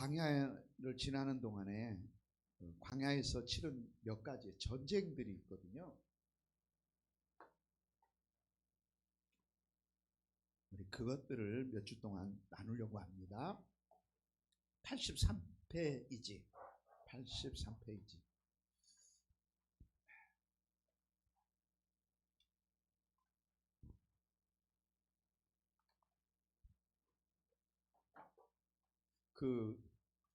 광야를 지나는 동안에 광야에서 치른 몇 가지의 전쟁들이 있거든요. 우리 그것들을 몇 주 동안 나누려고 합니다. 83페이지. 83페이지.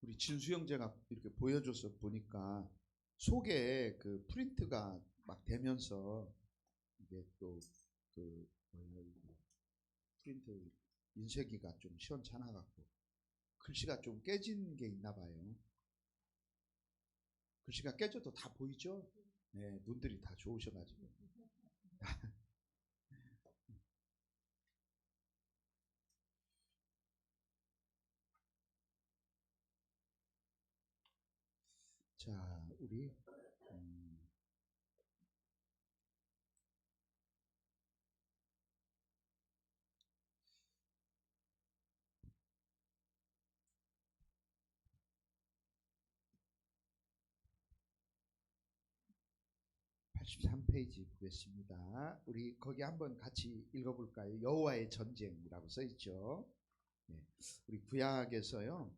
우리 진수 형제가 이렇게 보여줘서 보니까 속에 그 프린트가 막 되면서 이게 또 프린트 인쇄기가 좀 시원찮아갖고 글씨가 좀 깨진 게 있나 봐요. 글씨가 깨져도 다 보이죠? 네, 눈들이 다 좋으셔가지고. 자, 우리 83페이지 보겠습니다. 우리 거기 한번 같이 읽어볼까요? 여호와의 전쟁이라고 써있죠. 네. 우리 구약에서요,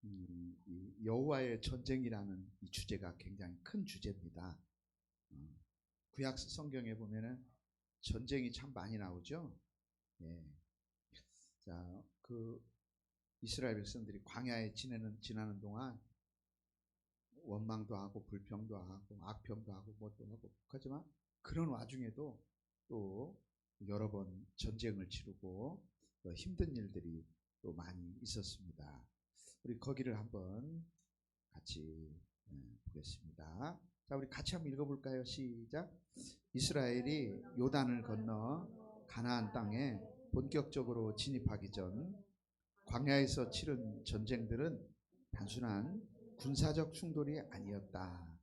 이 여호와의 전쟁이라는 이 주제가 굉장히 큰 주제입니다. 구약 성경에 보면은 전쟁이 참 많이 나오죠. 네. 자, 이스라엘 백성들이 광야에 지나는 동안 원망도 하고 불평도 하고 악평도 하고 뭣도 하고 하지만 그런 와중에도 또 여러 번 전쟁을 치르고 또 힘든 일들이 또 많이 있었습니다. 우리 거기를 한번 같이 보겠습니다. 자, 우리 같이 한번 읽어볼까요? 시작. 이스라엘이 요단을 건너 가나안 땅에 본격적으로 진입하기 전 광야에서 치른 전쟁들은 단순한 군사적 충돌이 아니었다.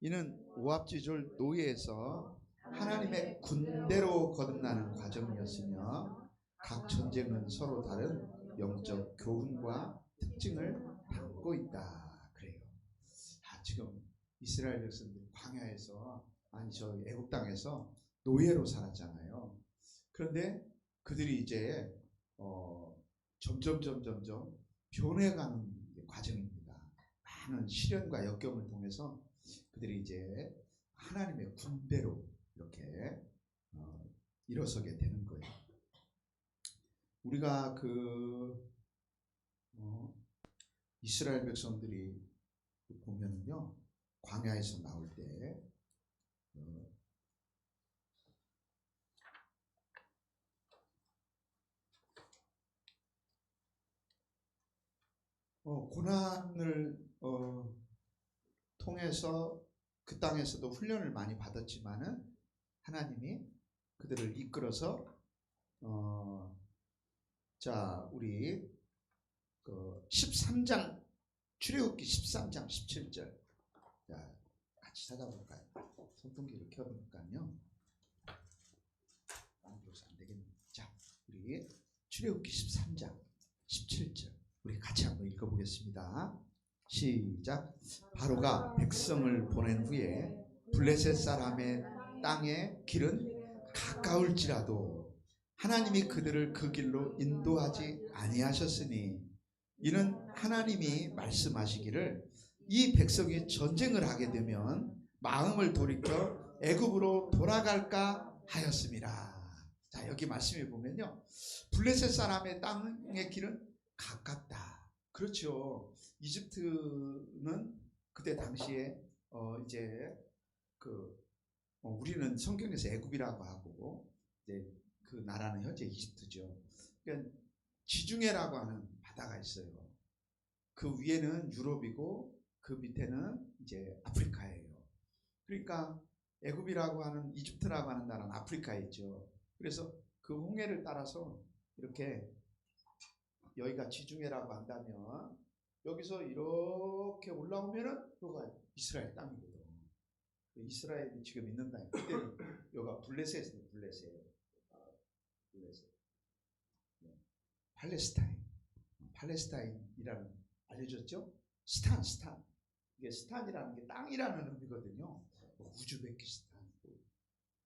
이는 오합지졸 노예에서 하나님의 군대로 거듭나는 과정이었으며 각 전쟁은 서로 다른 영적 교훈과 특징을 담고 있다. 그래요. 지금 이스라엘 백성들이 광야에서 저 애굽 땅에서 노예로 살았잖아요. 그런데 그들이 이제 점점 변해가는 과정입니다. 많은 시련과 역경을 통해서 그들이 이제 하나님의 군대로 이렇게 일어서게 되는 거예요. 우리가 이스라엘 백성들이 보면은요, 광야에서 나올 때 고난을 통해서 그 땅에서도 훈련을 많이 받았지만은 하나님이 그들을 이끌어서 자, 우리 13장 출애굽기 13장 17절 자, 같이 찾아볼까요? 선풍기를 켜보니까요. 안 들어서 안 되겠네요. 자, 우리 출애굽기 13장 17절 우리 같이 한번 읽어보겠습니다. 시작. 바로가 백성을 보낸 후에 블레셋 사람의 땅의 길은 가까울지라도 하나님이 그들을 그 길로 인도하지 아니하셨으니 이는 하나님이 말씀하시기를 이 백성이 전쟁을 하게 되면 마음을 돌이켜 애굽으로 돌아갈까 하였습니다. 자, 여기 말씀해 보면요, 블레셋 사람의 땅의 길은 가깝다. 그렇죠. 이집트는 그때 당시에 이제 우리는 성경에서 애굽이라고 하고 이제 그 나라는 현재 이집트죠. 그러니까 지중해라고 하는 바다가 있어요. 그 위에는 유럽이고 그 밑에는 이제 아프리카예요. 그러니까 애굽이라고 하는 이집트라고 하는 나라는 아프리카에 있죠. 그래서 그 홍해를 따라서 이렇게 여기가 지중해라고 한다면 여기서 이렇게 올라오면은 여기가 이스라엘 땅이거든. 이스라엘이 지금 있는 땅이 그때는 여기가 블레셋이에요. 블레셋. 팔레스타인이라는 알려줬죠? 스탄. 이게 스탄이라는 게 땅이라는 의미거든요. 뭐 우즈베키스탄,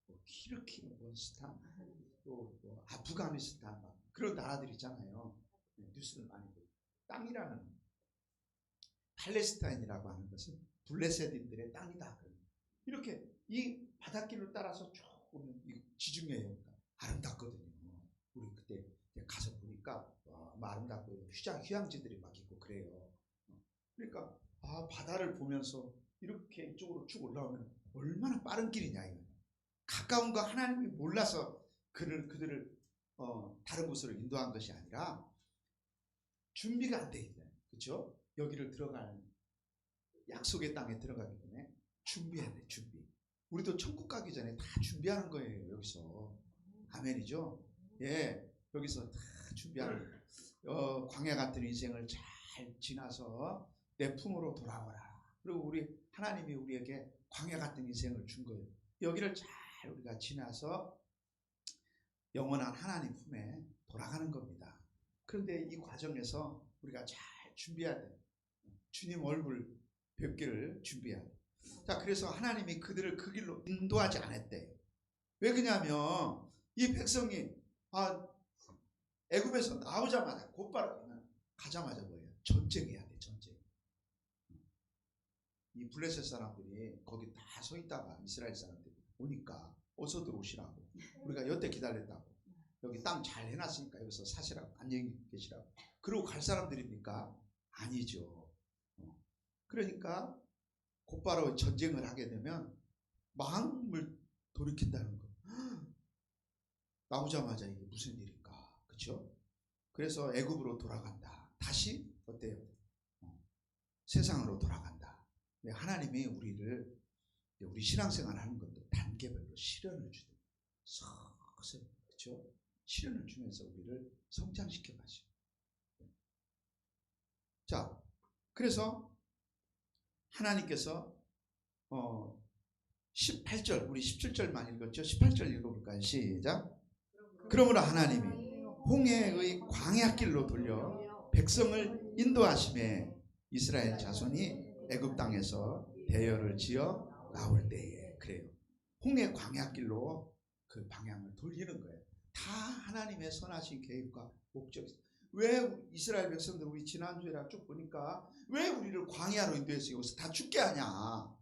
뭐 키르키르스탄, 또 아프가니스탄 그런 나라들 있잖아요. 뉴스를 많이 보고 땅이라는 팔레스타인이라고 하는 것은 블레셋인들의 땅이다. 이렇게 이 바닷길을 따라서 쭉 오면 이 지중해가 아름답거든요. 우리 그때 가서 보니까 와, 아름답고 휴양지들이 막 있고 그래요. 그러니까 바다를 보면서 이렇게 이쪽으로 쭉 올라오면 얼마나 빠른 길이냐 이거. 가까운 거 하나님이 몰라서 그들을 다른 곳으로 인도한 것이 아니라 준비가 안 돼 있네. 그렇죠? 여기를 들어갈 약속의 땅에 들어가기 때문에 준비해야 돼. 준비. 우리도 천국 가기 전에 다 준비하는 거예요. 여기서. 아멘이죠? 예, 여기서 다 준비하는 광야 같은 인생을 잘 지나서 내 품으로 돌아오라. 그리고 우리 하나님이 우리에게 광야 같은 인생을 준 거예요. 여기를 잘 우리가 지나서 영원한 하나님 품에 돌아가는 겁니다. 그런데 이 과정에서 우리가 잘 준비해야 돼요. 주님 얼굴 뵙기를 준비해야 돼요. 자, 그래서 하나님이 그들을 그 길로 인도하지 않았대요. 왜 그러냐면 이 백성이 애굽에서 나오자마자 곧바로 가자마자 뭐예요? 전쟁해야 돼. 전쟁. 이 블레셋 사람들이 거기 다 서 있다가 이스라엘 사람들이 오니까 어서 들어오시라고. 우리가 여태 기다렸다고. 여기 땅 잘 해놨으니까 여기서 사시라고. 안녕히 계시라고. 그러고 갈 사람들입니까? 아니죠. 그러니까 곧바로 전쟁을 하게 되면 마음을 돌이킨다는 거. 나오자마자 이게 무슨 일일까? 그렇죠? 그래서 애굽으로 돌아간다. 다시 어때요? 세상으로 돌아간다. 하나님이 우리 신앙생활 하는 것도 단계별로 시련을 주죠. 서서히, 그렇죠? 시련을 주면서 우리를 성장시켜 가시죠. 자, 그래서 하나님께서 18절, 우리 17절만 읽었죠? 18절 읽어볼까요? 시작. 그러므로 하나님이 홍해의 광야길로 돌려 백성을 인도하심에 이스라엘 자손이 애굽 땅에서 대열을 지어 나올 때에, 그래요. 홍해 광야길로 그 방향을 돌리는 거예요. 다 하나님의 선하신 계획과 목적이 있어요. 왜 이스라엘 백성들 우리 지난주에랑 쭉 보니까 왜 우리를 광야로 인도해서 여기서 다 죽게 하냐?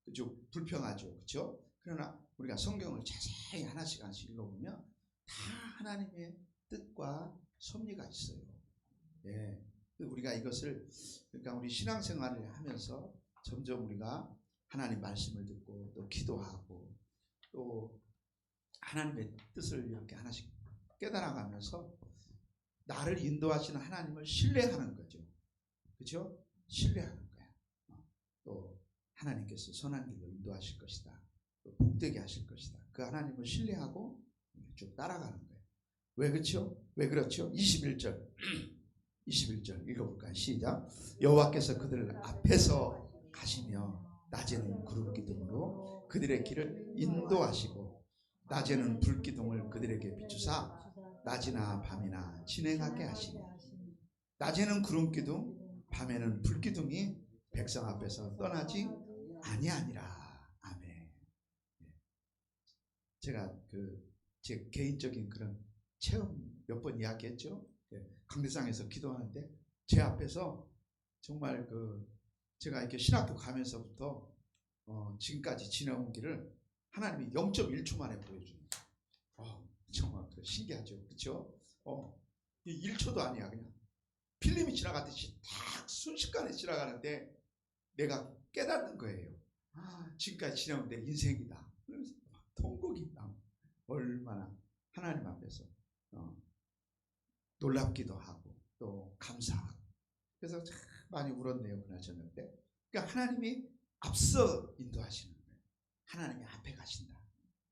그죠? 불평하죠. 그렇죠? 그러나 우리가 성경을 자세히 하나씩 읽어보면 다 하나님의 뜻과 섭리가 있어요. 예. 우리가 이것을, 그러니까 우리 신앙생활을 하면서 점점 우리가 하나님 말씀을 듣고 또 기도하고 또 하나님의 뜻을 이렇게 하나씩 깨달아가면서 나를 인도하시는 하나님을 신뢰하는 거죠. 그렇죠? 신뢰하는 거야. 또 하나님께서 선한 길로 인도하실 것이다. 또 복되게 하실 것이다. 그 하나님을 신뢰하고 쭉 따라가는 거예요. 왜 그렇죠? 왜 그렇죠? 21절 읽어볼까요? 시작. 여호와께서 그들 앞에서 가시며 낮에는 구름 기둥으로 그들의 길을 인도하시고 낮에는 불 기둥을 그들에게 비추사 낮이나 밤이나 진행하게 하시니 낮에는 구름 기둥 밤에는 불 기둥이 백성 앞에서 떠나지 아니하니라. 아멘. 제가 제 개인적인 그런 체험 몇 번 이야기했죠. 강대상에서 기도하는데 제 앞에서 정말 제가 이렇게 신학교 가면서부터 지금까지 지나온 길을 하나님이 0.1초 만에 보여주는 거예요. 정말 신기하죠. 그렇죠? 1초도 아니야. 그냥 필름이 지나가듯이 딱 순식간에 지나가는데 내가 깨닫는 거예요. 지금까지 지나온 내 인생이다. 그러면서 통곡이 얼마나 하나님 앞에서 놀랍기도 하고 또 감사하고 그래서 참 많이 울었네요. 그날 저녁 때. 그러니까 하나님이 앞서 인도하시는 거예요. 하나님이 앞에 가신다.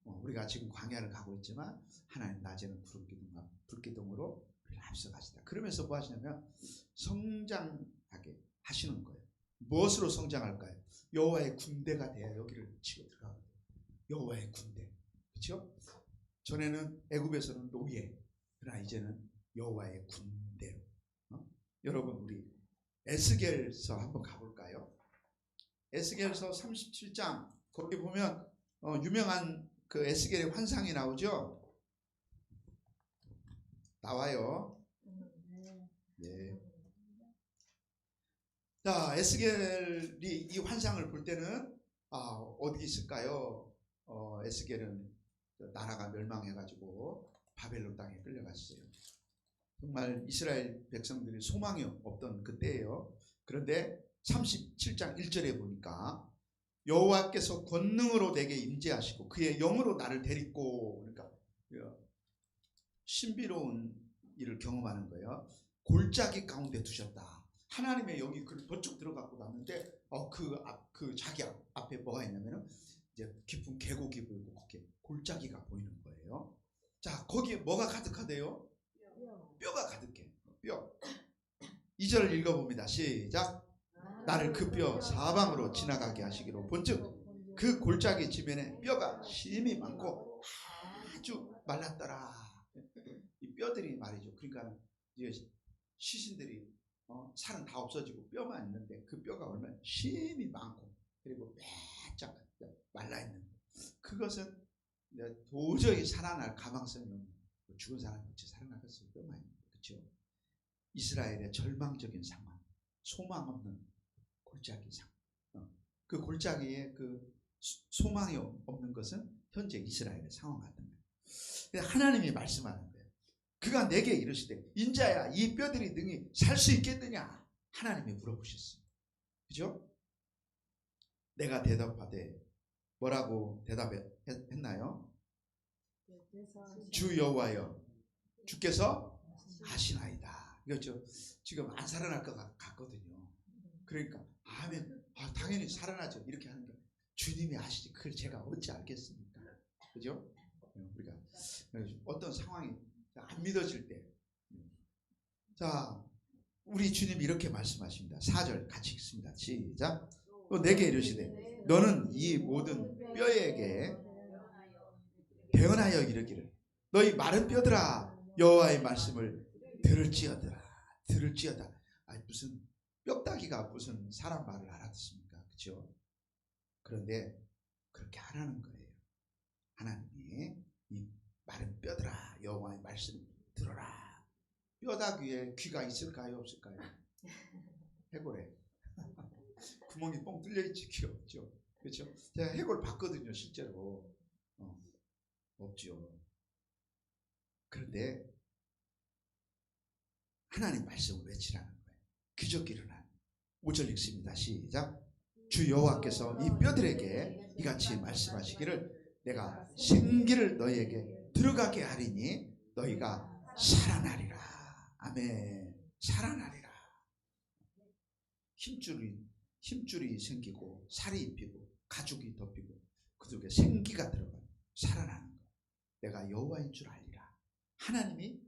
우리가 지금 광야를 가고 있지만 하나님 낮에는 구름 기둥과 불 기둥으로 우리를 앞서 가신다. 그러면서 뭐 하시냐면 성장하게 하시는 거예요. 무엇으로 성장할까요? 여호와의 군대가 돼야 여기를 치고 들어가거든요. 여호와의 군대. 그렇죠? 전에는 애굽에서는 노예, 그러나 이제는 여호와의 군대로. 여러분 우리 에스겔서 한번 가볼까요? 에스겔서 37장 거기 보면 유명한 그 에스겔의 환상이 나오죠. 나와요. 네. 자, 에스겔이 이 환상을 볼 때는 어디 있을까요? 에스겔은 나라가 멸망해가지고 바벨론 땅에 끌려갔어요. 정말 이스라엘 백성들이 소망이 없던 그때예요. 그런데 37장 1절에 보니까 여호와께서 권능으로 내게 임재하시고 그의 영으로 나를 데리고, 그러니까 신비로운 일을 경험하는 거예요. 골짜기 가운데 두셨다. 하나님의 영이 그를 번쩍 들어갖고 났는데 그 자기 앞에 뭐가 있냐면은 이제 깊은 계곡이 보이고 거기에 골짜기가 보이는 거예요. 자, 거기에 뭐가 가득하대요? 뼈가 가득해. 뼈. 2절 읽어봅니다. 시작. 나를 그 뼈 사방으로 지나가게 하시기로 본즉 그 골짜기 지면에 뼈가 심이 많고 아주 말랐더라. 이 뼈들이 말이죠. 그러니까 이제 시신들이 살은 다 없어지고 뼈만 있는데 그 뼈가 얼마나 심이 많고 그리고 빼짝 말라있는 거예요. 그것은 도저히 살아날 가망성이 없는, 죽은 사람이 어찌 살아나겠어요. 뼈만 있는 거예요. 그렇죠? 이스라엘의 절망적인 상황, 소망 없는 골짜기 상황. 그 골짜기에 그 소망이 없는 것은 현재 이스라엘의 상황 같은 거예요. 하나님이 말씀하는 거예요. 그가 내게 이르시되 인자야 이 뼈들이 능히 살 수 있겠느냐 하나님이 물어보셨어요. 그죠? 내가 대답하되 뭐라고 대답했나요? 주 여호와여 주께서 하시나이다. 이거죠. 지금 안 살아날 것 같거든요. 그러니까 아멘. 당연히 살아나죠. 이렇게 하는 게 주님이 아시지 그걸 제가 어찌 알겠습니까? 그죠? 우리가 어떤 상황이 안 믿어질 때, 자, 우리 주님이 이렇게 말씀하십니다. 4절 같이 읽습니다. 시작. 또 내게 이르시되 너는 이 모든 뼈에게 대언하여 이르기를 너희 마른 뼈들아 여호와의 말씀을 들을지어다. 무슨 뼈다귀가 무슨 사람 말을 알아듣습니까? 그렇죠? 그런데 그렇게 하라는 거예요. 하나님이 이 마른 뼈들아 여호와의 말씀을 들어라. 뼈다귀에 귀가 있을까요? 없을까요? 해골에 구멍이 뻥 뚫려 있지 귀 없죠. 그렇죠? 제가 해골 봤거든요. 실제로 없죠. 그런데 하나님 말씀을 외치라는 거예요. 기적이 일어나는 5절 읽습니다. 시작. 주 여호와께서 이 뼈들에게 이같이 말씀하시기를 내가 생기를 너희에게 들어가게 하리니 너희가 살아나리라. 아멘. 살아나리라. 힘줄이 생기고 살이 입히고 가죽이 덮이고 그 속에 생기가 들어가요. 살아나는 거. 내가 여호와인 줄 알리라. 하나님이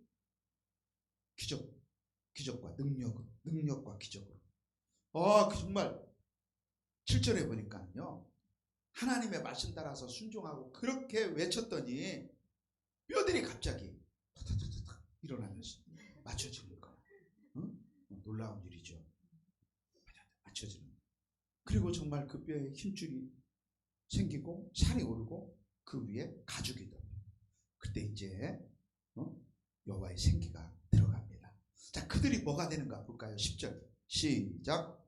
기적과 능력과 기적으로. 정말 7절에 보니까요. 하나님의 말씀 따라서 순종하고 그렇게 외쳤더니 뼈들이 갑자기 탁탁탁탁 일어나면서 맞춰지는 거. 놀라운 일이죠. 맞춰지는 거. 그리고 정말 그 뼈에 힘줄이 생기고 살이 오르고 그 위에 가죽이 덮여. 그때 이제 여호와의 생기가 들어갑니다. 자, 그들이 뭐가 되는가 볼까요? 10절 시작.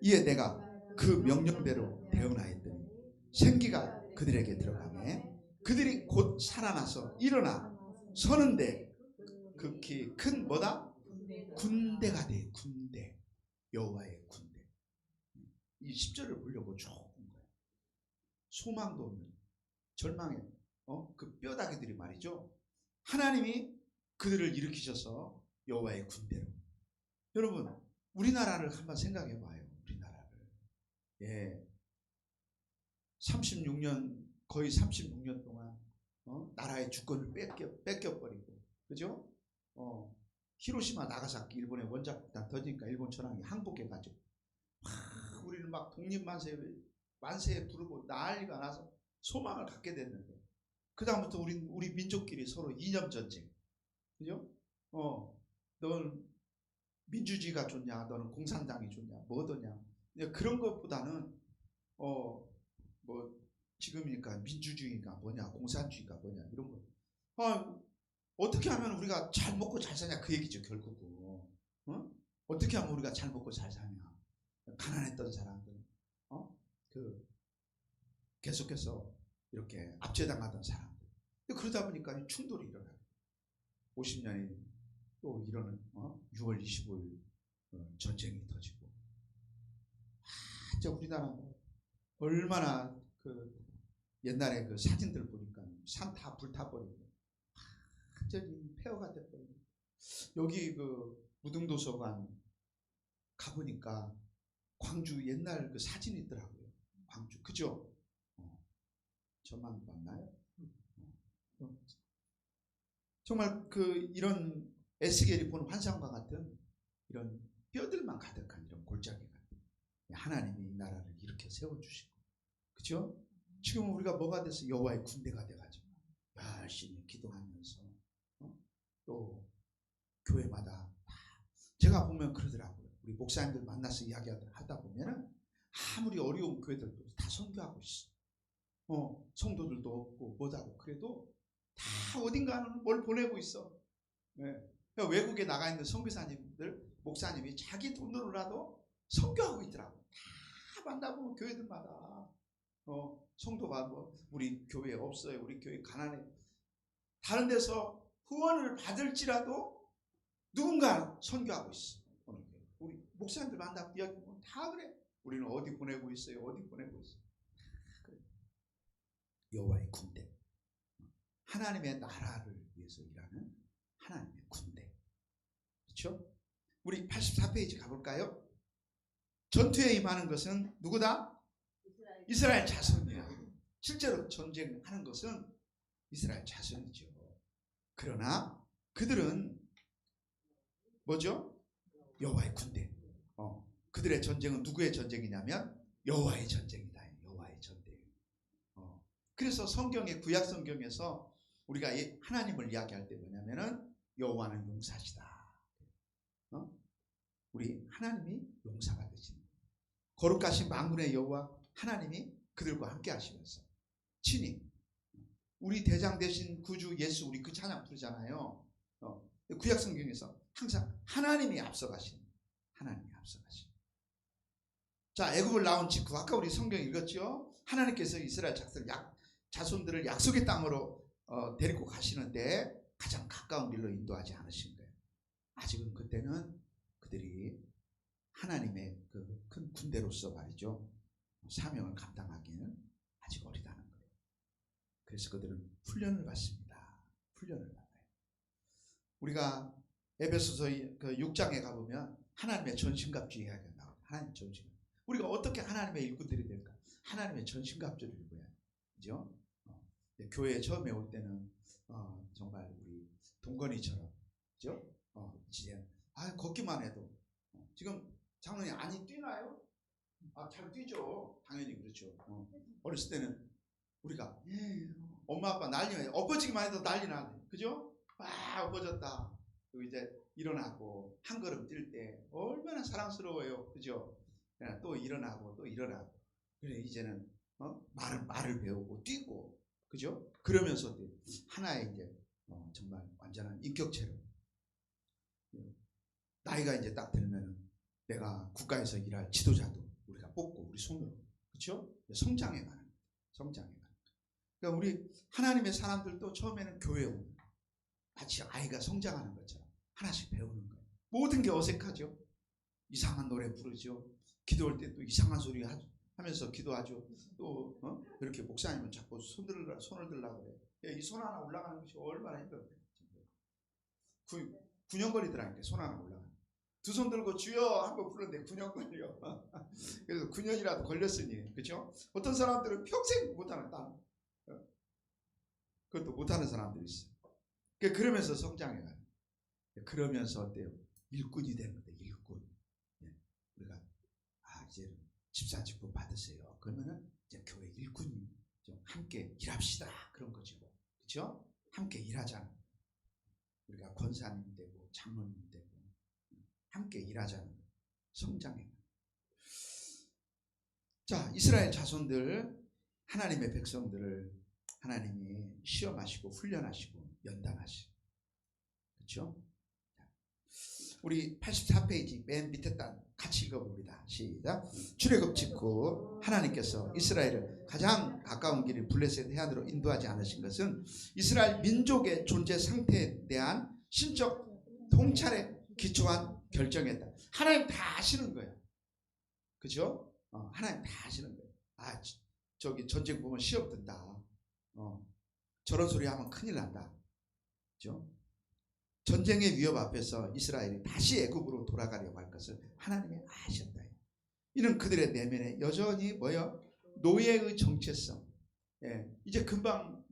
이에 내가 그 명령대로 대언하였더니 생기가 그들에게 들어가매 그들이 곧 살아나서 일어나 서는데 극히 큰 뭐다? 군대가 돼. 군대. 여호와의 군대. 이 10절을 보려고 좋은 거예요. 소망도 없는 절망의 그 뼈다귀들이 말이죠. 하나님이 그들을 일으키셔서 여호와의 군대로. 여러분 우리나라를 한번 생각해 봐요. 우리나라를. 예. 36년 거의 36년 동안 나라의 주권을 뺏겨버리고, 그죠? 히로시마 나가사키 일본의 원자폭탄 터지니까 일본 천황이 항복해가지고 우리는 막 독립만세 부르고 난리가 나서 소망을 갖게 됐는데 그 다음부터 우리 민족끼리 서로 이념 전쟁, 그죠? 넌 민주주의가 좋냐, 너는 공산당이 좋냐, 뭐더냐. 그런 것보다는 뭐 지금이니까 민주주의가 뭐냐, 공산주의가 뭐냐 이런 거. 어떻게 하면 우리가 잘 먹고 잘 사냐 그 얘기죠 결국은. 어떻게 하면 우리가 잘 먹고 잘 사냐. 가난했던 사람들, 그 계속해서 이렇게 압제당하던 사람들. 그러다 보니까 충돌이 일어나요. 50년이 또 이러는 6월 25일 전쟁이 터지고. 진짜 우리나라 얼마나 그 옛날에 그 사진들 보니까 산 다 불타버리고 완전히 폐허가 돼버리고. 여기 그 무등도서관 가보니까 광주 옛날 그 사진이 있더라고요. 광주 그죠? 저만 봤나요? 정말 그 이런 에스겔이 본 환상과 같은 이런 뼈들만 가득한 이런 골짜기 같은 하나님이 이 나라를 이렇게 세워주시고, 그죠? 지금 우리가 뭐가 돼서 여호와의 군대가 돼가지고 열심히 기도하면서 또 교회마다 제가 보면 그러더라고요. 우리 목사님들 만나서 이야기하다 보면은 아무리 어려운 교회들도 다 선교하고 있어. 성도들도 없고 뭐다고 그래도 다 어딘가는 뭘 보내고 있어. 네. 그러니까 외국에 나가 있는 선교사님들, 목사님이 자기 돈으로라도 선교하고 있더라고. 다 만나보면 교회들마다 성도가 뭐 우리 교회 없어요, 우리 교회 가난해. 다른 데서 후원을 받을지라도 누군가 선교하고 있어. 우리 목사님들 만나고 이야기하면 다 그래. 우리는 어디 보내고 있어요, 어디 보내고 있어요. 그래. 여호와의 군대, 하나님의 나라를 위해서 일하는 하나님의 군대. 그렇죠? 우리 84페이지 가볼까요? 전투에 임하는 것은 누구다? 이스라엘 자손이야. 실제로 전쟁하는 것은 이스라엘 자손이죠. 그러나 그들은 뭐죠? 여호와의 군대. 그들의 전쟁은 누구의 전쟁이냐면 여호와의 전쟁이다. 여호와의 전쟁. 그래서 성경의 구약 성경에서 우리가 하나님을 이야기할 때 뭐냐면은 여호와는 용사시다. 우리 하나님이 용사가 되신 거룩하신 만군의 여호와 하나님이 그들과 함께 하시면서 친히 우리 대장 되신 구주 예수, 우리 그 찬양 부르잖아요. 구약 성경에서 항상 하나님이 앞서가신, 하나님이 앞서가신. 자, 애굽을 나온 직후 아까 우리 성경 읽었죠? 하나님께서 이스라엘 자손들을 약속의 땅으로 데리고 가시는데 가장 가까운 길로 인도하지 않으신 거예요. 아직은 그때는 그들이 하나님의 그 큰 군대로서 말이죠, 사명을 감당하기는 아직 어리다는 거예요. 그래서 그들은 훈련을 받습니다. 훈련을 받아요. 우리가 에베소서 그 6장에 가보면 하나님의 전신갑주 이야기가 나와요. 하나님의 전신갑주. 우리가 어떻게 하나님의 일꾼들이 될까? 하나님의 전신갑주를 입어야 해요. 그죠? 교회에 처음에 올 때는 정말 우리 동건이처럼, 그죠? 이제 걷기만 해도 지금 장로님 안이 뛰나요? 잘 뛰죠. 당연히 그렇죠. 어렸을 때는 우리가 엄마 아빠 난리가 엎어지기만 해도 난리 나네. 그죠? 엎어졌다. 그리고 이제 일어나고 한 걸음 뛸 때 얼마나 사랑스러워요. 그죠? 또 일어나고 또 일어나고. 그래 이제는 말을 배우고 뛰고, 그죠? 그러면서 하나의 이제 정말 완전한 인격체로 나이가 이제 딱 들면은 내가 국가에서 일할 지도자도 우리가 뽑고 우리 손으로, 그렇죠? 성장해 가는, 성장해 가는. 그러니까 우리 하나님의 사람들도 처음에는 교회에 오는 마치 아이가 성장하는 것처럼 하나씩 배우는 거예요. 모든 게 어색하죠. 이상한 노래 부르죠. 기도할 때 또 이상한 소리 하면서 기도하죠. 또 이렇게 목사님은 자꾸 손을 들라고 그래. 이 손 하나 올라가는 것이 얼마나 힘들어요. 9년 걸리더라니까 손 하나 올라가는. 두 손 들고 주여 한번 부르는데 9년 걸려. 그래서 9년이라도 걸렸으니, 그렇죠? 어떤 사람들은 평생 못하는 땀, 그것도 못하는 사람들이 있어요. 그러면서 성장해가요. 그러면서 어때요? 일꾼이 되는 거예요. 일꾼. 우리가 이제 집사직분 받으세요. 그러면은 이제 교회 일꾼이 좀 함께 일합시다. 그런 거죠. 그렇죠? 함께 일하자. 우리가 권사님 되고 장로님 되고 함께 일하자는 거예요. 성장해. 자, 이스라엘 자손들, 하나님의 백성들을 하나님이 시험하시고 훈련하시고 연단하시고, 그렇죠? 우리 84페이지 맨 밑에 단 같이 읽어봅니다. 시작. 출애굽 직후 하나님께서 이스라엘을 가장 가까운 길인 블레셋 해안으로 인도하지 않으신 것은 이스라엘 민족의 존재 상태에 대한 신적 통찰에 기초한 결정이었다. 하나님 다 아시는 거예요. 그죠? 하나님 다 아시는 거예요. 아, 저기 전쟁 보면 시험 든다. 저런 소리 하면 큰일 난다. 그죠? 전쟁의 위협 앞에서 이스라엘이 다시 애굽으로 돌아가려고 할 것을 하나님이 아셨다. 이는 그들의 내면에 여전히 뭐요? 노예의 정체성. 예, 이제 금방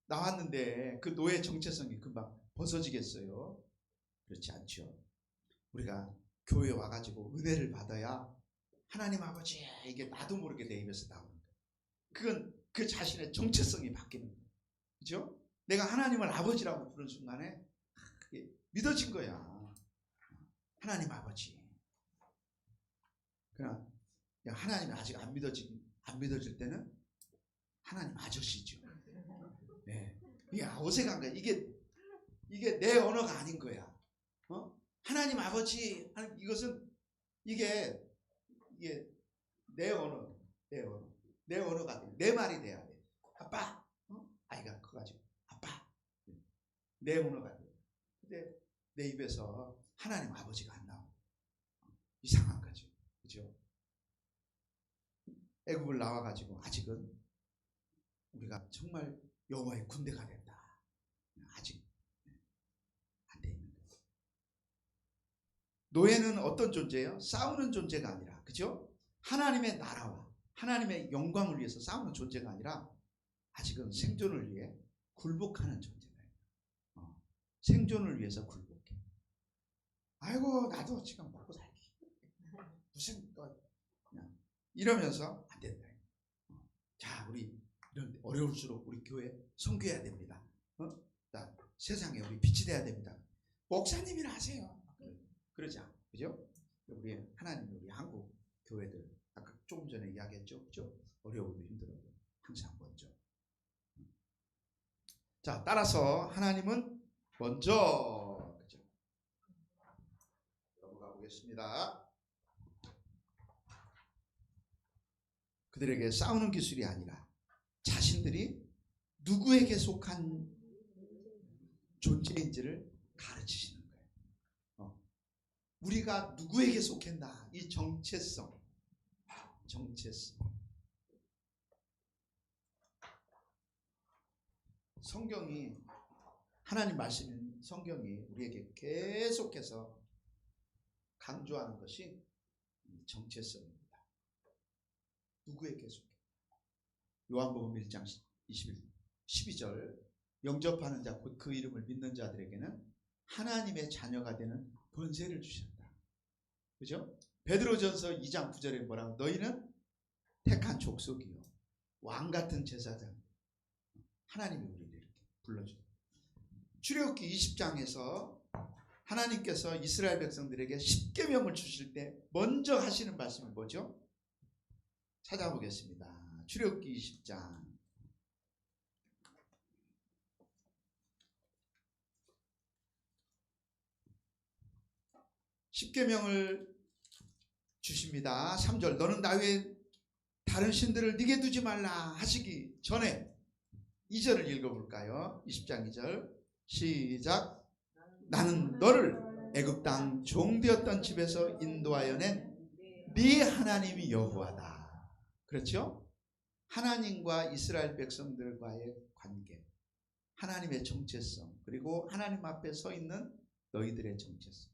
나왔는데 그 노예 정체성이 금방 벗어지겠어요? 그렇지 않죠. 우리가 교회 와가지고 은혜를 받아야 하나님 아버지 이게 나도 모르게 내 입에서 나오는 거예요. 그건 그 자신의 정체성이 바뀌는 거예요. 그죠? 내가 하나님을 아버지라고 부르는 순간에 믿어진 거야. 하나님 아버지. 그러나 하나님이 아직 안 믿어질 때는 하나님 아저씨죠. 네. 이게 어색한 거야. 이게 내 언어가 아닌 거야. 하나님 아버지. 이것은 이게 내 언어가 돼. 내 말이 돼야 돼. 아빠. 아이가 커가지고 아빠. 내 언어가 돼. 근데 내 입에서 하나님 아버지가 안 나오고 이상한 거죠. 그죠? 애굽을 나와가지고 아직은 우리가 정말 여호와의 군대가 됐다. 아직 안 돼 있는 거예요. 노예는 어떤 존재예요? 싸우는 존재가 아니라, 그죠? 하나님의 나라와 하나님의 영광을 위해서 싸우는 존재가 아니라 아직은 생존을 위해 굴복하는 존재예요. 생존을 위해서 굴복해. 아이고 나도 지금 먹고 살기 무슨 그냥 이러면서 안 된다. 자, 우리 이런 어려울수록 우리 교회 선교해야 됩니다. 자, 세상에 우리 빛이 돼야 됩니다. 목사님이라 하세요. 그러지 않아. 그죠? 우리 하나님, 우리 한국 교회들 아까 조금 전에 이야기했죠. 그죠? 어려워도 힘들어도 항상 먼저. 자, 따라서 하나님은 먼저, 그죠? 넘어가 보겠습니다. 그들에게 싸우는 기술이 아니라 자신들이 누구에게 속한 존재인지를 가르치시는 거예요. 우리가 누구에게 속했나, 이 정체성. 성경이, 하나님 말씀인 성경이 우리에게 계속해서 강조하는 것이 정체성입니다. 누구에게 속해? 요한복음 1장 12절 영접하는 자 곧 그 이름을 믿는 자들에게는 하나님의 자녀가 되는 권세를 주셨다. 그죠? 베드로전서 2장 9절에 뭐라고? 너희는 택한 족속이요 왕같은 제사장. 하나님이 우리를 이렇게 불러주셨다. 출애굽기 20장에서 하나님께서 이스라엘 백성들에게 십계명을 주실 때 먼저 하시는 말씀이 뭐죠? 찾아보겠습니다. 출애굽기 20장. 십계명을 주십니다. 3절. 너는 나 외에 다른 신들을 네게 두지 말라 하시기 전에 2절을 읽어볼까요? 20장 2절 시작. 나는 너를 애굽 땅 종되었던 집에서 인도하여 낸 네 하나님이 여호와다. 그렇죠? 하나님과 이스라엘 백성들과의 관계, 하나님의 정체성, 그리고 하나님 앞에 서 있는 너희들의 정체성.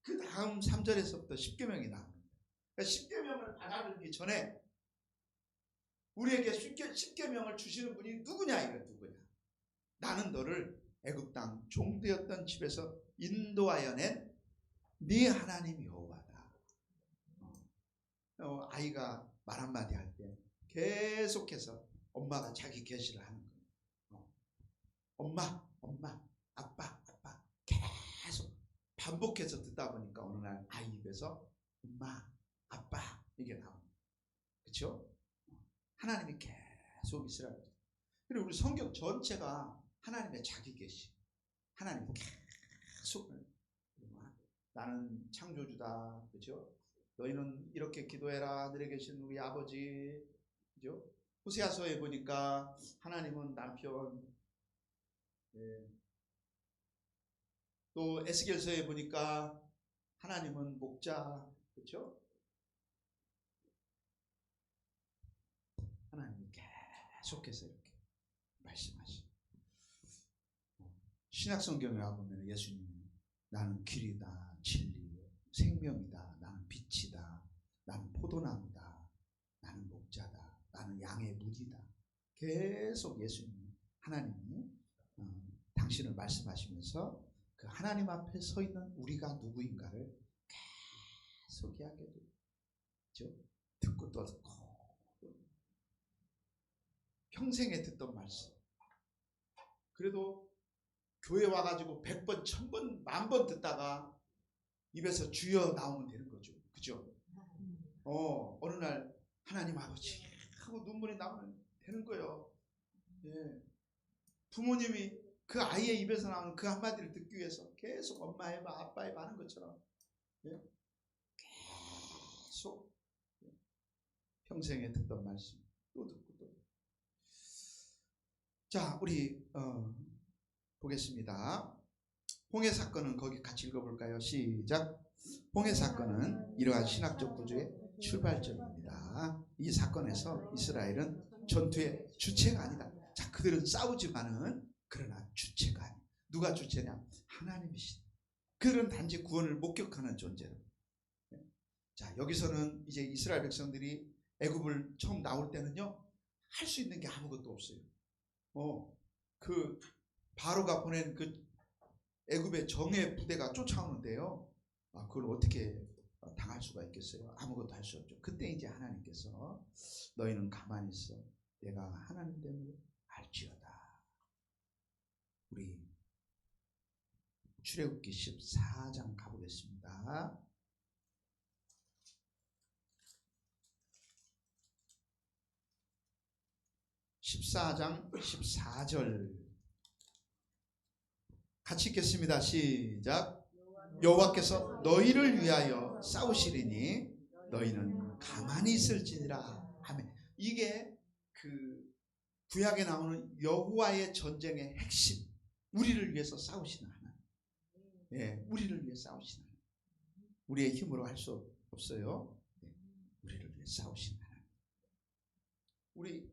그 다음 3절에서부터 십계명이 나옵니다. 그러니까 십계명을 받아들이기 전에 우리에게 십계명을 주시는 분이 누구냐, 이거 누구냐? 나는 너를 애굽 땅 종되었던 집에서 인도하여 낸 네 하나님 여호와다. 아이가 말 한마디 할 때 계속해서 엄마가 자기 계시를 하는 거예요. 엄마, 아빠 계속 반복해서 듣다 보니까 어느 날 아이 입에서 엄마, 아빠 이게 나옵니다. 그렇죠? 하나님이 계속 이스라엘, 그리고 우리 성경 전체가 하나님의 자기 계시, 하나님 계속 나는 창조주다, 그렇죠? 너희는 이렇게 기도해라, 하늘에 계신 우리 아버지, 그죠? 호세아서에 보니까 하나님은 남편, 예. 또 에스겔서에 보니까 하나님은 목자, 그렇죠? 하나님이 계속해서 이렇게 말씀하시. 신약성경에 와보면 예수님은 나는 길이다, 진리, 생명이다, 나는 빛이다, 나는 포도나무다, 나는 목자다, 나는 양의 문이다. 계속 예수님, 하나님이 당신을 말씀하시면서 그 하나님 앞에 서 있는 우리가 누구인가를 계속 이야기해 주죠. 듣고 또 듣고 평생에 듣던 말씀. 그래도 교회 와가지고 100번, 1000번, 10,000번 듣다가 입에서 주여 나오면 되는 거죠. 그죠? 어느 날 하나님 아버지 하고 눈물이 나오면 되는 거예요. 예. 부모님이 그 아이의 입에서 나오는 그 한마디를 듣기 위해서 계속 엄마 해봐, 아빠 해봐 하는 것처럼, 예? 계속 평생에 듣던 말씀 또 듣고 또. 자, 우리 보겠습니다. 홍해 사건은 거기 같이 읽어볼까요? 시작. 홍해 사건은 이러한 신학적 구조의 출발점입니다. 이 사건에서 이스라엘은 전투의 주체가 아니다. 자, 그들은 싸우지만은 그러나 주체가 아니다. 누가 주체냐? 하나님이시다. 그들은 단지 구원을 목격하는 존재로. 자, 여기서는 이제 이스라엘 백성들이 애굽을 처음 나올 때는요, 할 수 있는 게 아무것도 없어요. 그 바로가 보낸 그 애굽의 정예 부대가 쫓아오는데요. 그걸 어떻게 당할 수가 있겠어요? 아무것도 할 수 없죠. 그때 이제 하나님께서 너희는 가만히 있어. 내가 하나님 됨을 알지어다. 우리 출애굽기 14장 가보겠습니다. 14장 14절 같이 읽겠습니다. 시작. 여호와께서 너희를 위하여 싸우시리니 너희는 가만히 있을지니라. 아멘. 이게 그 구약에 나오는 여호와의 전쟁의 핵심. 우리를 위해서 싸우시는 하나님. 예, 우리를 위해 싸우시는 하나님. 우리의 힘으로 할 수 없어요. 예, 우리를 위해 싸우시는 하나님. 우리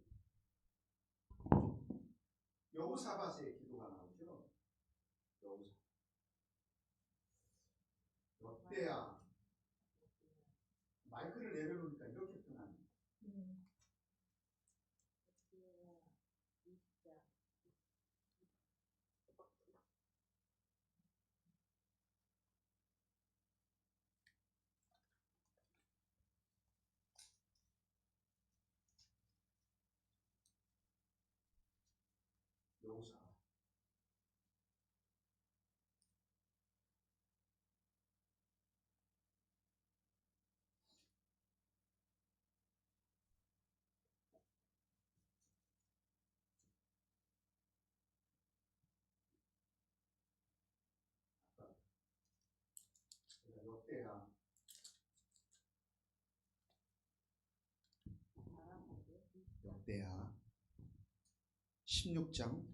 여호사밧의 기도가 나오죠. 여호사밧. 역대야. 마이크를 내려놓으니까 이렇게 편하네. 여호사밧. 역대야. 역대야 16장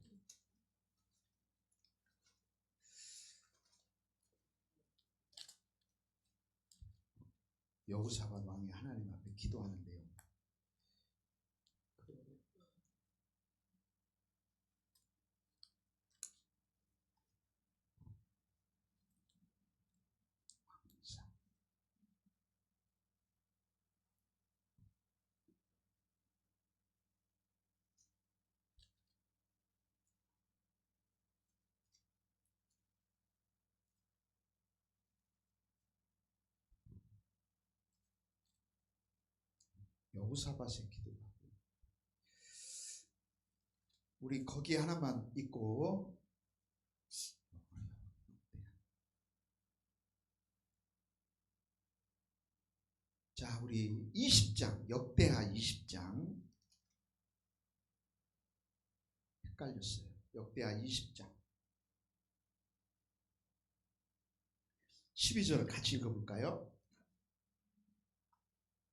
여호사밧 왕이 하나님 앞에 기도하는데요. 여호사밧의 기도가 우리 거기 하나만 있고 자, 우리 20장, 역대하 20장. 헷갈렸어요. 역대하 20장 12절 같이 읽어볼까요?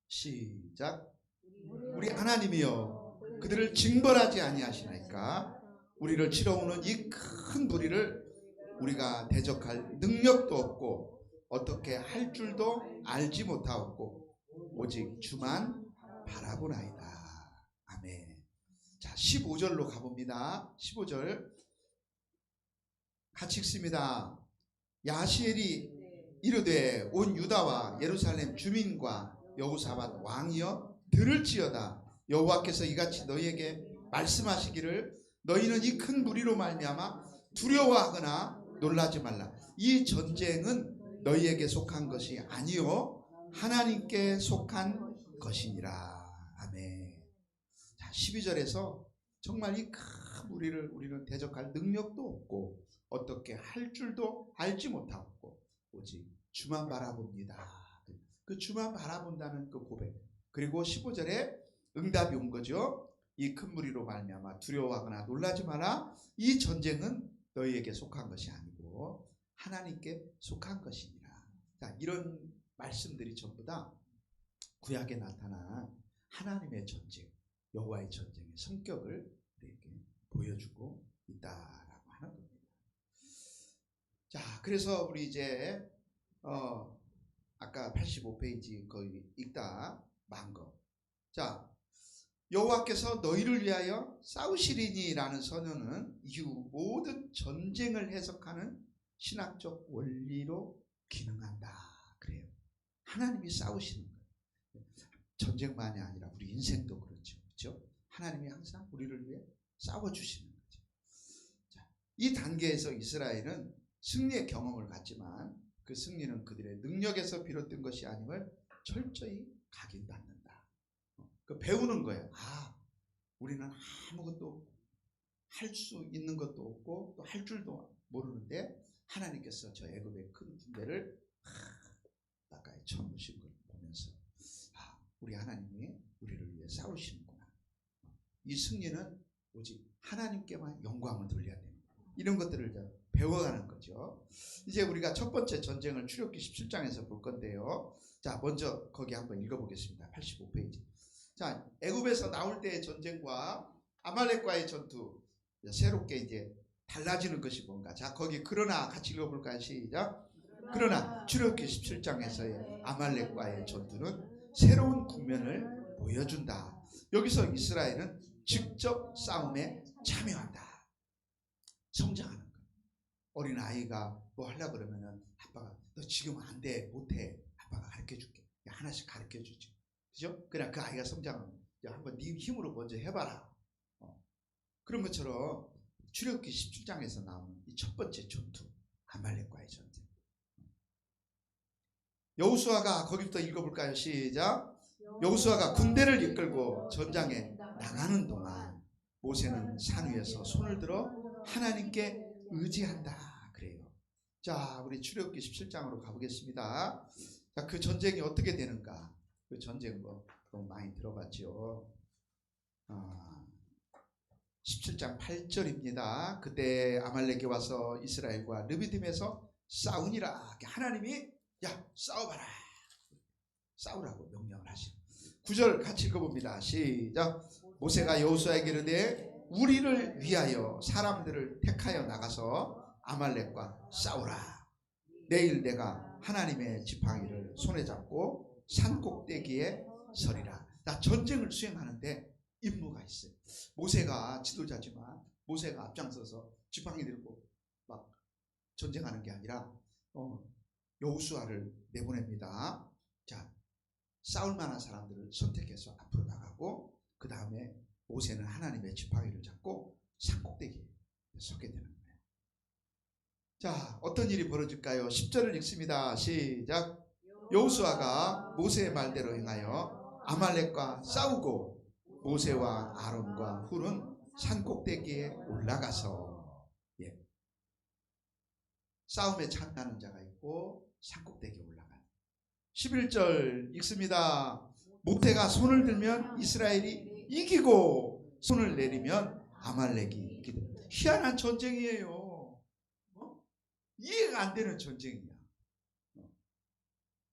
시작. 우리 하나님이여 그들을 징벌하지 아니하시나이까. 우리를 치러오는 이 큰 무리를 우리가 대적할 능력도 없고 어떻게 할 줄도 알지 못하옵고 오직 주만 바라보나이다. 아멘. 자, 15절로 가봅니다. 15절 같이 읽습니다. 야시엘이 이르되 온 유다와 예루살렘 주민과 여호사밧 왕이여 들을지어다. 여호와께서 이같이 너희에게 말씀하시기를 너희는 이 큰 무리로 말미암아 두려워하거나 놀라지 말라. 이 전쟁은 너희에게 속한 것이 아니요 하나님께 속한 것이니라. 아멘. 자, 12절에서 정말 이 큰 무리를 우리는 대적할 능력도 없고 어떻게 할 줄도 알지 못하고 오직 주만 바라봅니다. 그 주만 바라본다는 그 고백. 그리고 15절에 응답이 온 거죠. 이 큰 무리로 말미암아 두려워하거나 놀라지 마라. 이 전쟁은 너희에게 속한 것이 아니고 하나님께 속한 것이니라. 자, 이런 말씀들이 전부 다 구약에 나타난 하나님의 전쟁, 여호와의 전쟁의 성격을 우리에게 보여주고 있다라고 하는 겁니다. 자, 그래서 우리 이제 아까 85페이지 거의 읽다 만 거. 자, 여호와께서 너희를 위하여 싸우시리니라는 선언은 이후 모든 전쟁을 해석하는 신학적 원리로 기능한다. 그래요. 하나님이 싸우시는 거예요. 전쟁만이 아니라 우리 인생도 그렇죠. 그렇죠? 하나님이 항상 우리를 위해 싸워주시는 거죠. 자, 이 단계에서 이스라엘은 승리의 경험을 갖지만 그 승리는 그들의 능력에서 비롯된 것이 아님을 철저히 각인받는다. 그 배우는 거예요. 아, 우리는 아무것도 할 수 있는 것도 없고 또 할 줄도 모르는데 하나님께서 저 애굽의 큰 군대를 바다에 쳐놓으신 걸 보면서 아, 우리 하나님이 우리를 위해 싸우시는구나. 이 승리는 오직 하나님께만 영광을 돌려야 됩니다. 이런 것들을 배워가는 거죠. 이제 우리가 첫 번째 전쟁을 출애굽기 17장에서 볼 건데요. 자, 먼저 거기 한번 읽어보겠습니다. 85페이지. 자, 애굽에서 나올 때의 전쟁과 아말렉과의 전투, 새롭게 이제 달라지는 것이 뭔가. 자, 거기 그러나 같이 읽어볼까요? 시작. 그러나 출애굽기 17장에서의 아말렉과의 전투는 새로운 국면을 보여준다. 여기서 이스라엘은 직접 싸움에 참여한다. 성장하는 거예요. 어린 아이가 뭐 하려고 그러면은 아빠가 너 지금 안 돼, 못해. 아빠가 가르쳐 줄게. 하나씩 가르쳐 주지. 그죠? 그냥 그 아이가 성장하면 한번 네 힘으로 먼저 해봐라. 그런 것처럼 출애굽기 17장에서 나오는 이 첫 번째 전투, 아말렉과의 전쟁. 여호수아가 거기부터 읽어볼까요? 시작. 여호수아가 군대를 이끌고 전장에 나가는 동안 모세는 산 위에서 손을 들어 하나님께 의지한다. 그래요. 자, 우리 출애굽기 17장으로 가보겠습니다. 자, 그 전쟁이 어떻게 되는가? 그 전쟁 뭐 너무 많이 들어봤죠. 17장 8절입니다. 그때 아말렉이 와서 이스라엘과 르비딤에서 싸우니라. 하나님이 야 싸워봐라. 싸우라고 명령을 하시고 9절 같이 읽어봅니다. 시작. 모세가 여호수아에게 이르되 우리를 위하여 사람들을 택하여 나가서 아말렉과 싸우라. 내일 내가 하나님의 지팡이를 손에 잡고 산꼭대기에 서리라. 나 전쟁을 수행하는데 임무가 있어요. 모세가 지도자지만 모세가 앞장서서 지팡이 들고 막 전쟁하는 게 아니라 여호수아를 내보냅니다. 자, 싸울 만한 사람들을 선택해서 앞으로 나가고 그 다음에 모세는 하나님의 지팡이를 잡고 산꼭대기에 서게 되는 거예요. 자, 어떤 일이 벌어질까요? 10절을 읽습니다. 시작. 여호수아가 모세의 말대로 행하여 아말렉과 싸우고 모세와 아론과 훌은 산꼭대기에 올라가서 싸움에 참여하는 자가 있고 산꼭대기에 올라가는. 11절 읽습니다. 모세가 손을 들면 이스라엘이 이기고 손을 내리면 아말렉이 이기다. 희한한 전쟁이에요. 이해가 안 되는 전쟁이야.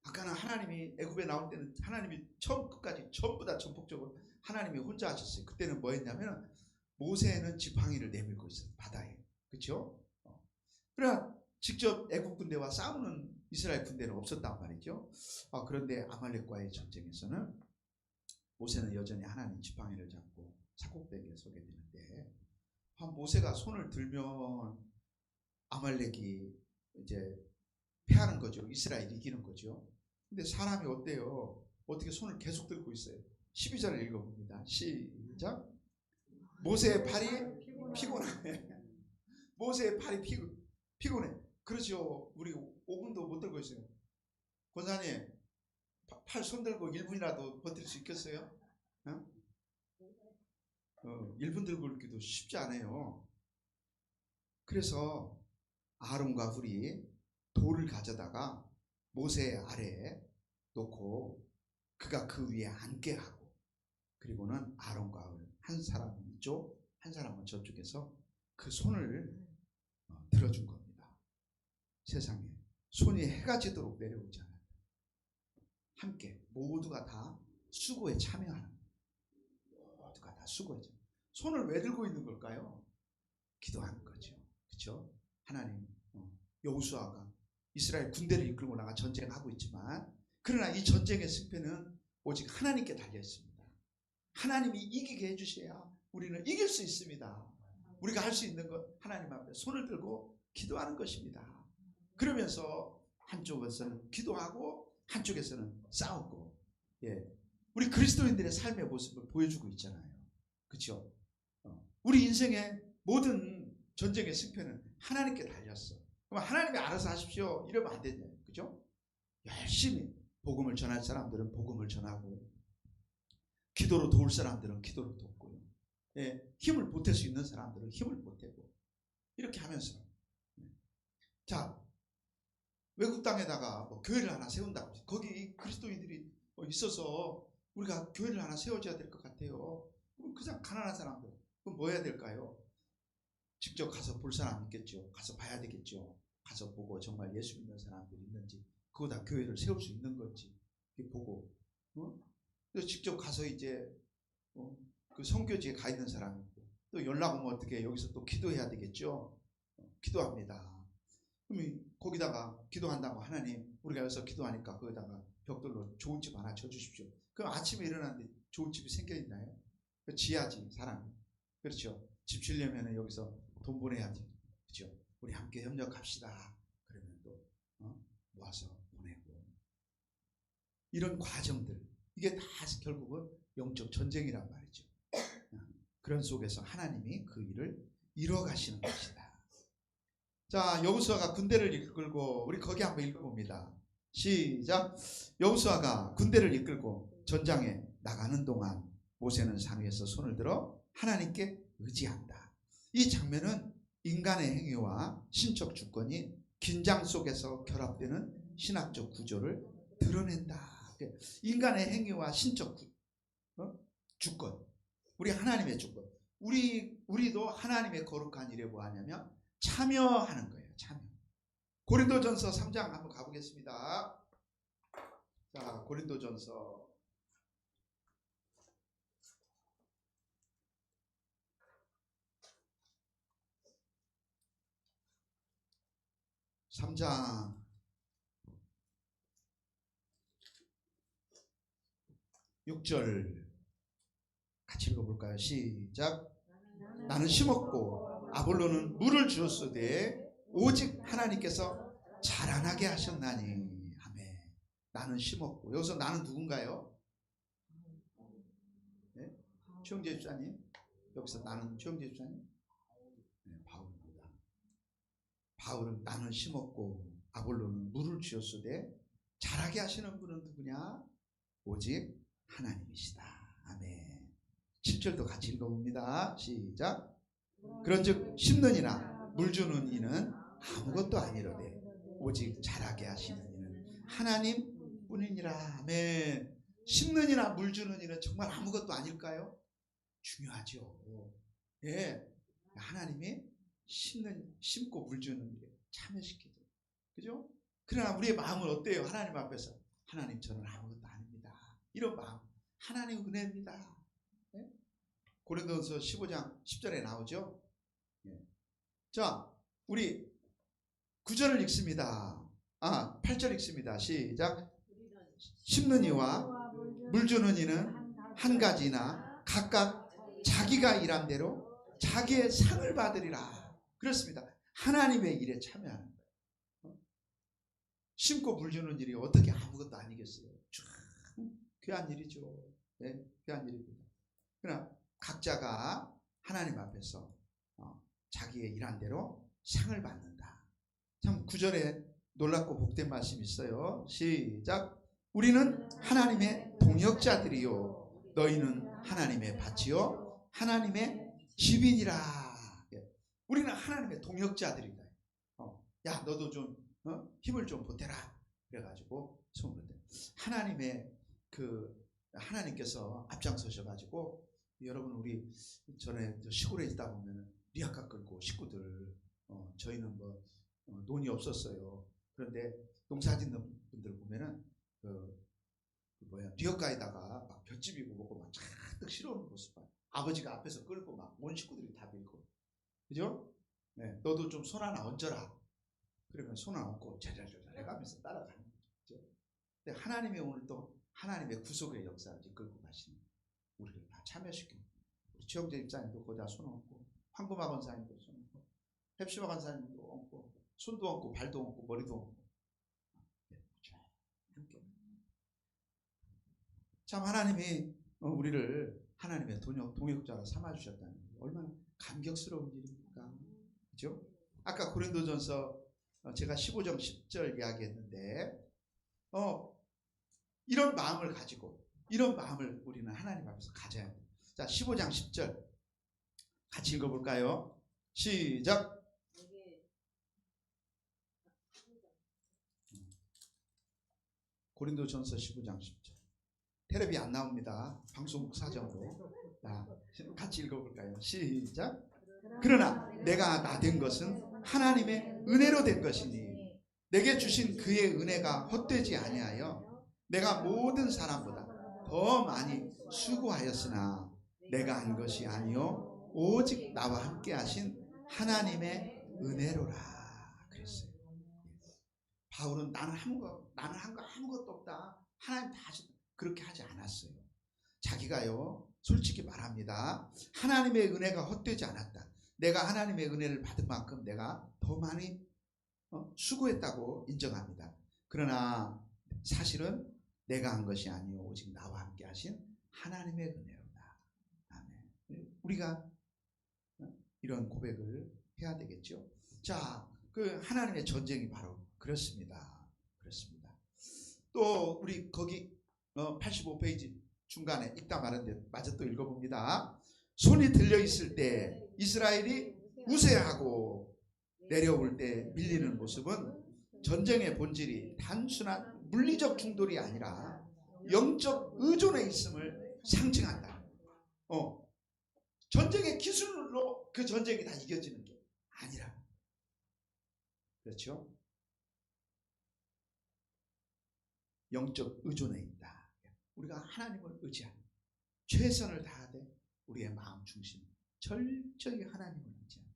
아까는 하나님이 애굽에 나올 때는 하나님이 처음 끝까지 전부 다 전폭적으로 하나님이 혼자 하셨어요. 그때는 뭐 했냐면 모세는 지팡이를 내밀고 있어요. 바다에. 그렇죠? 그러나 직접 애굽 군대와 싸우는 이스라엘 군대는 없었단 말이죠. 그런데 아말렉과의 전쟁에서는 모세는 여전히 하나님 지팡이를 잡고 사곡배기에 서게 되는데, 모세가 손을 들면 아말렉이 이제 패하는 거죠. 이스라엘이 이기는 거죠. 근데 사람이 어때요? 어떻게 손을 계속 들고 있어요? 12절을 읽어봅니다. 시작. 모세의 팔이 피곤해. 모세의 팔이 피곤해. 그렇죠. 우리 5분도 못 들고 있어요. 권사님, 팔 손 들고 1분이라도 버틸 수 있겠어요? 1분 들고 있기도 쉽지 않아요. 그래서 아론과 훌이 돌을 가져다가 모세 아래에 놓고 그가 그 위에 앉게 하고, 그리고는 아론과 훌 한 사람은 이쪽 한 사람은 저쪽에서 그 손을 들어준 겁니다. 세상에 손이 해가 지도록 내려오지 않아요. 함께 모두가 다 수고에 참여하는, 모두가 다 수고에 참여. 손을 왜 들고 있는 걸까요? 기도하는 거죠. 그렇죠? 하나님, 여호수아가 이스라엘 군대를 이끌고 나가 전쟁하고 있지만, 그러나 이 전쟁의 승패는 오직 하나님께 달려 있습니다. 하나님이 이기게 해주셔야 우리는 이길 수 있습니다. 우리가 할 수 있는 것, 하나님 앞에 손을 들고 기도하는 것입니다. 그러면서 한쪽에서는 기도하고 한쪽에서는 싸우고, 우리 그리스도인들의 삶의 모습을 보여주고 있잖아요. 그렇죠? 우리 인생의 모든 전쟁의 승패는 하나님께 달렸어. 그럼 하나님이 알아서 하십시오 이러면 안 되냐. 그죠? 열심히 복음을 전할 사람들은 복음을 전하고, 기도로 도울 사람들은 기도로 돕고요. 힘을 보탤 수 있는 사람들은 힘을 보태고, 이렇게 하면서, 자, 외국 땅에다가 뭐 교회를 하나 세운다고, 거기 그리스도인들이 있어서 우리가 교회를 하나 세워줘야 될 것 같아요. 그냥 가난한 사람들, 그럼 뭐 해야 될까요? 직접 가서 볼 사람 있겠죠. 가서 봐야 되겠죠. 가서 보고 정말 예수 믿는 사람들이 있는지, 그거다 교회를 세울 수 있는 건지 보고, 그래서 직접 가서 이제 그 선교지에 가 있는 사람이 있고, 또 연락 오면 어떻게 여기서 또 기도해야 되겠죠. 기도합니다. 그럼 거기다가 기도한다고, 하나님 우리가 여기서 기도하니까 거기다가 벽돌로 좋은 집 하나 져주십시오. 그럼 아침에 일어났는데 좋은 집이 생겨 있나요? 지어야지 사람이. 그렇죠. 집 지려면 여기서 돈 보내야지. 그렇죠. 우리 함께 협력합시다. 그러면 또 모아서 보내고, 이런 과정들, 이게 다 결국은 영적 전쟁이란 말이죠. 그런 속에서 하나님이 그 일을 이뤄가시는 것이다. 자, 여호수아가 군대를 이끌고, 우리 거기 한번 읽어봅니다. 시작. 여호수아가 군대를 이끌고 전장에 나가는 동안 모세는 산 위에서 손을 들어 하나님께 의지한다. 이 장면은 인간의 행위와 신적 주권이 긴장 속에서 결합되는 신학적 구조를 드러낸다. 인간의 행위와 신적 주권, 우리 하나님의 주권, 우리도 하나님의 거룩한 일에 뭐 하냐면 참여하는 거예요. 참여. 고린도전서 3장 한번 가보겠습니다. 자, 고린도전서 3장 6절 같이 읽어볼까요? 시작. 나는 심었고 아볼로는 물을 주었으되 오직 하나님께서 자라나게 하셨나니. 아멘. 나는 심었고, 여기서 나는 누군가요? 네? 최영재 집사님? 여기서 나는 최영재 집사님? 네, 바울입니다. 바울은 나는 심었고 아볼로는 물을 주었으되 자라게 하시는 분은 누구냐? 오직 하나님이시다. 아멘. 7절도 같이 읽어봅니다. 시작. 그런즉 심는 이나 물 주는 이는 아무것도 아니로되 오직 자라게 하시는 이는 하나님 뿐이니라. 아멘. 심는 이나 물 주는 이는 정말 아무것도 아닐까요? 중요하죠. 예, 하나님이 심고 물 주는 일에 참여시키죠. 그죠? 그러나 우리의 마음은 어때요? 하나님 앞에서 하나님 저는 아무것도 아닙니다. 이런 마음, 하나님 은혜입니다. 예? 고린도전서 15장 10절에 나오죠. 예. 자, 우리 9절을 읽습니다. 8절 읽습니다. 시작. 심는 이와 물 주는 이는 한 가지나 각각 자기가 일한 대로 자기의 상을 받으리라. 그렇습니다. 하나님의 일에 참여하는 거예요. 심고 물 주는 일이 어떻게 아무것도 아니겠어요? 참 귀한 일이죠. 네, 귀한 일입니다. 그러나 각자가 하나님 앞에서 자기의 일한 대로 상을 받는다. 참 9절에 놀랍고 복된 말씀이 있어요. 시작. 우리는 하나님의 동역자들이요 너희는 하나님의 밭이요 하나님의 집이니라. 우리는 하나님의 동역자들이다. 야 너도 좀 힘을 좀 보태라. 그래가지고 손을 대. 하나님의 하나님께서 앞장서셔가지고 여러분 우리 전에 시골에 있다 보면 리아카 끌고 식구들 저희는 뭐 돈이 없었어요. 그런데 농사짓는 분들 보면은 리어카에다가 막 볏집이고 뭐고 막 잔뜩 실어오는 모습 봐요. 아버지가 앞에서 끌고 막 온 식구들이 다 밀고, 그죠? 네, 너도 좀 손 하나 얹어라. 그러면 손 하나 얹고 자잘자잘 해가면서 따라가는 거죠. 근데 하나님이 오늘 또 하나님의 구속의 역사를 이끌고 가시는 우리를 다 참여시키고, 우리 최영재 입사님도 거기다 손 얹고, 황금아 권사님도 손 얹고, 헵시바 권사님도 얹고, 손도 얹고, 발도 얹고, 머리도 얹고, 함께. 참 하나님이 우리를 하나님의 동역자로 삼아주셨다는 게 얼마나 감격스러운 일입니까? 그죠? 아까 고린도전서 제가 15장 10절 이야기했는데 이런 마음을 가지고 이런 마음을 우리는 하나님 앞에서 가져야 돼요. 자, 15장 10절 같이 읽어볼까요? 시작. 고린도전서 15장 10절. 텔레비 안 나옵니다. 방송국 사정으로. 자, 같이 읽어볼까요? 시작. 그러나 내가 나 된 것은 하나님의 은혜로 된 것이니 내게 주신 그의 은혜가 헛되지 아니하여 내가 모든 사람보다 더 많이 수고하였으나 내가 한 것이 아니요 오직 나와 함께 하신 하나님의 은혜로라 그랬어요. 바울은 나는 한 거 아무것도 없다. 하나님 다 하셨다. 그렇게 하지 않았어요. 자기가요 솔직히 말합니다. 하나님의 은혜가 헛되지 않았다. 내가 하나님의 은혜를 받은 만큼 내가 더 많이 수고했다고 인정합니다. 그러나 사실은 내가 한 것이 아니요 오직 나와 함께 하신 하나님의 은혜로다. 아멘. 우리가 이런 고백을 해야 되겠죠. 자, 그 하나님의 전쟁이 바로 그렇습니다. 그렇습니다. 또 우리 거기 85페이지 중간에 읽다 말았는데 마저 또 읽어봅니다. 손이 들려 있을 때 이스라엘이 우세하고 내려올 때 밀리는 모습은 전쟁의 본질이 단순한 물리적 충돌이 아니라 영적 의존에 있음을 상징한다. 전쟁의 기술로 그 전쟁이 다 이겨지는 게 아니라, 그렇죠? 영적 의존에 있다. 우리가 하나님을 의지하는 최선을 다하되 우리의 마음 중심 철저히 하나님을 의지하는.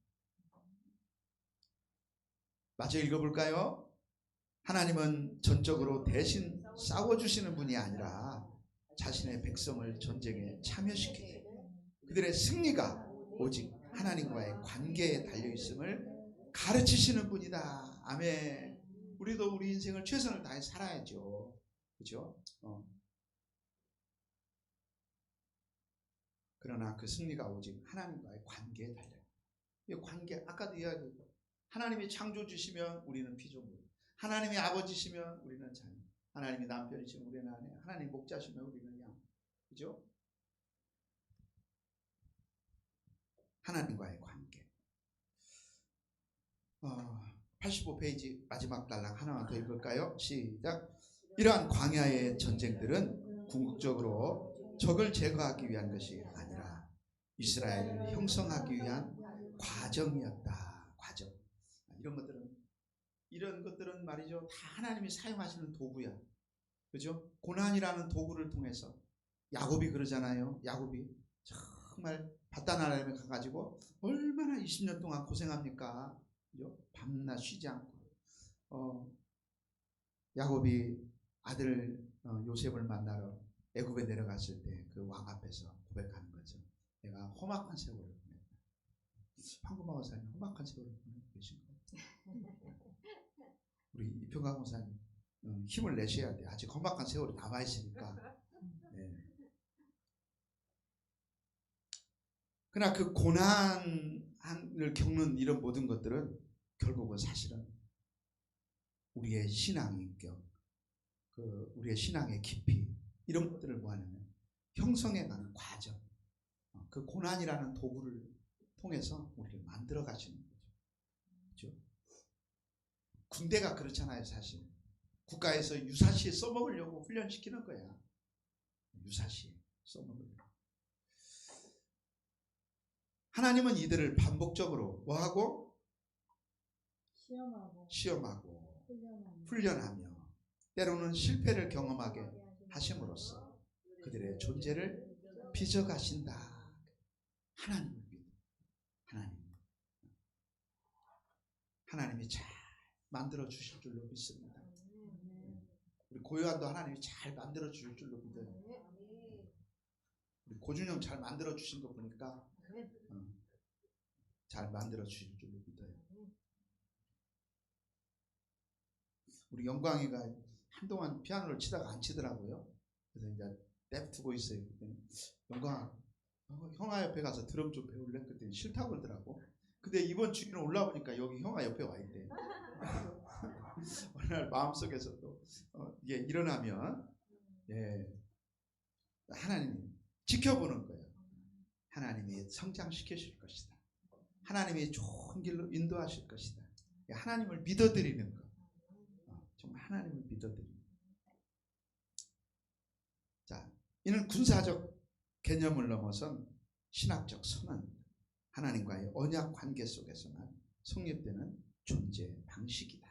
마저 읽어볼까요? 하나님은 전적으로 대신 싸워주시는 분이 아니라 자신의 백성을 전쟁에 참여시키되 그들의 승리가 오직 하나님과의 관계에 달려있음을 가르치시는 분이다. 아멘. 우리도 우리 인생을 최선을 다해 살아야죠. 그죠? 그러나 그 승리가 오직 하나님과의 관계에 달려요. 이 관계, 아까도 이야기했고, 하나님이 창조주시면 우리는 피조물, 하나님이 아버지시면 우리는 자녀, 하나님이 남편이시면 우리는 아내, 하나님이 목자시면 우리는 양. 그죠? 하나님과의 관계. 85페이지 마지막 단락 하나만 더 읽을까요? 시작. 이러한 광야의 전쟁들은 궁극적으로 적을 제거하기 위한 것이 아니라 이스라엘을 형성하기 위한 과정이었다. 과정. 이런 것들은 말이죠, 다 하나님이 사용하시는 도구야. 그죠? 고난이라는 도구를 통해서 야곱이 그러잖아요. 야곱이 정말 바단 아람에 가가지고 얼마나 20년 동안 고생합니까? 그죠? 밤낮 쉬지 않고. 야곱이 아들 요셉을 만나러 애굽에 내려갔을 때 그 왕 앞에서 고백하는 거죠. 내가 험악한 세월을 보냈다. 황금아 목사님 험악한 세월을 보내고 계신가요? 우리 이평강 목사님 힘을 내셔야 돼. 아직 험악한 세월이 남아있으니까. 네. 그러나 그 고난을 겪는 이런 모든 것들은 결국은 사실은 우리의 신앙의 인격, 우리의 신앙의 깊이, 이런 것들을 뭐하냐면 형성해가는 과정, 그 고난이라는 도구를 통해서 우리를 만들어 가시는 거죠. 그렇죠? 군대가 그렇잖아요. 사실 국가에서 유사시에 써먹으려고 훈련시키는 거야. 유사시에 써먹으려고. 하나님은 이들을 반복적으로 뭐하고? 시험하고 훈련하며 때로는 실패를 경험하게 하심으로써 그들의 존재를 빚어가신다. 하나님을 믿어. 하나님이 잘 만들어 주실 줄로 믿습니다. 우리 고요한도 하나님이 잘 만들어 주실 줄로 믿어요. 우리 고준영 잘 만들어 주신 거 보니까 잘 만들어 주실 줄로 믿어요. 우리 영광이가 한동안 피아노를 치다가 안 치더라고요. 그래서 이제 냅두고 있어요. 영광아, 형아 옆에 가서 드럼 좀 배울래? 그랬더니 싫다고 그러더라고. 근데 이번 주에는 올라보니까 여기 형아 옆에 와 있대. 어느 날 마음속에서 또 이게 일어나면 하나님이 지켜보는 거예요. 하나님이 성장시키실 것이다. 하나님이 좋은 길로 인도하실 것이다. 하나님을 믿어드리는 것. 정말 하나님을 믿어드리는 것. 자, 이는 군사적 개념을 넘어선 신학적 선언, 하나님과의 언약 관계 속에서만 성립되는 존재 방식이다.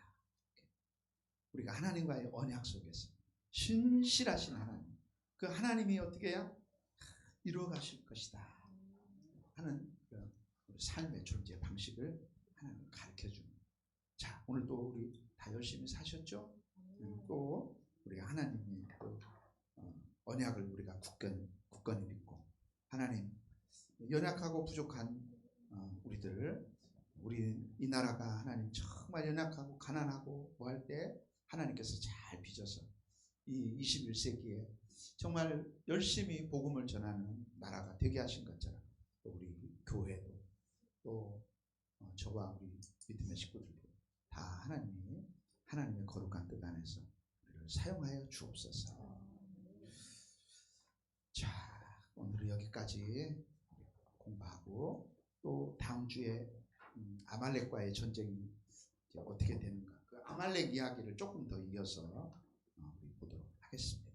우리가 하나님과의 언약 속에서 신실하신 하나님, 그 하나님이 어떻게 해야 이루어 가실 것이다 하는 그 삶의 존재 방식을 하나님 가르쳐주는. 자, 오늘 또 우리 다 열심히 사셨죠? 또 우리가 하나님이 또 언약을 우리가 굳건히 믿고, 하나님 연약하고 부족한 우리 이 나라가 하나님 정말 연약하고 가난하고 뭐 할 때 하나님께서 잘 빚어서 이 21세기에 정말 열심히 복음을 전하는 나라가 되게 하신 것처럼, 또 우리 교회도 또 저와 우리 믿음의 식구들도 다 하나님의 거룩한 뜻 안에서 우리를 사용하여 주옵소서. 자, 오늘은 여기까지 공부하고, 또 다음 주에 아말렉과의 전쟁이 어떻게 되는가, 그 아말렉 이야기를 조금 더 이어서 보도록 하겠습니다.